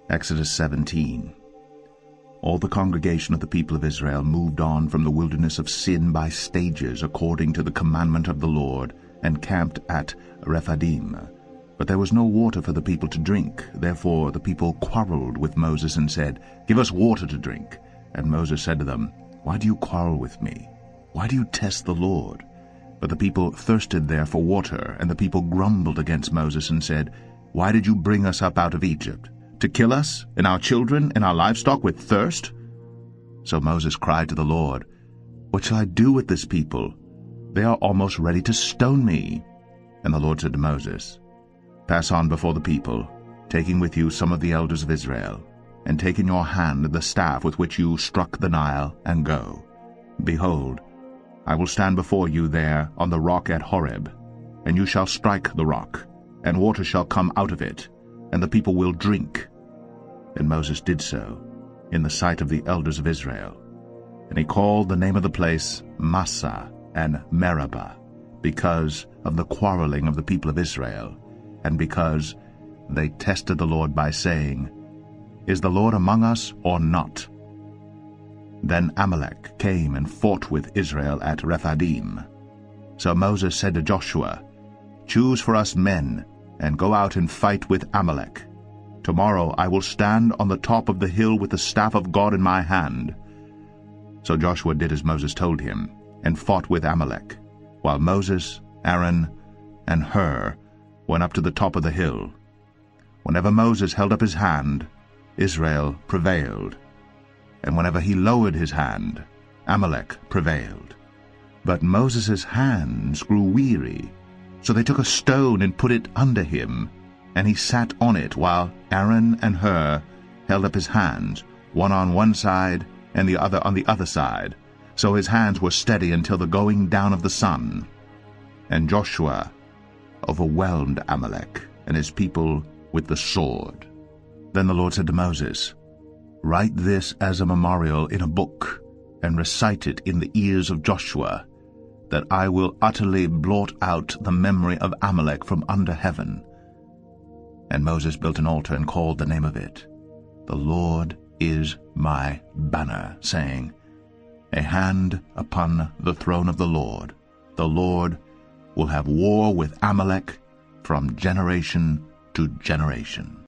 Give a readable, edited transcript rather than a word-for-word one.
Exodus 17. All the congregation of the people of Israel moved on from the wilderness of Sin by stages according to the commandment of the Lord, and camped at Rephidim. But there was no water for the people to drink. Therefore the people quarreled with Moses and said, "Give us water to drink." And Moses said to them, "Why do you quarrel with me? Why do you test the Lord?" But the people thirsted there for water, and the people grumbled against Moses and said, "Why did you bring us up out of Egypt? To kill us, and our children, and our livestock with thirst?" So Moses cried to the Lord, "What shall I do with this people? They are almost ready to stone me." And the Lord said to Moses, "Pass on before the people, taking with you some of the elders of Israel, and take in your hand the staff with which you struck the Nile, and go. Behold, I will stand before you there on the rock at Horeb, and you shall strike the rock, and water shall come out of it, and the people will drink." And Moses did so in the sight of the elders of Israel. And he called the name of the place Massah and Meribah, because of the quarreling of the people of Israel, and because they tested the Lord by saying, "Is the Lord among us or not?" Then Amalek came and fought with Israel at Rephidim. So Moses said to Joshua, "Choose for us men, and go out and fight with Amalek. Tomorrow I will stand on the top of the hill with the staff of God in my hand." So Joshua did as Moses told him, and fought with Amalek, while Moses, Aaron, and Hur went up to the top of the hill. Whenever Moses held up his hand, Israel prevailed, and whenever he lowered his hand, Amalek prevailed. But Moses' hands grew weary, so they took a stone and put it under him, and he sat on it, while Aaron and Hur held up his hands, one on one side and the other on the other side, so his hands were steady until the going down of the sun. And Joshua overwhelmed Amalek and his people with the sword. Then the Lord said to Moses, "Write this as a memorial in a book, and recite it in the ears of Joshua, that I will utterly blot out the memory of Amalek from under heaven." And Moses built an altar and called the name of it, "The Lord is my banner," saying, "A hand upon the throne of the Lord. The Lord will have war with Amalek from generation to generation."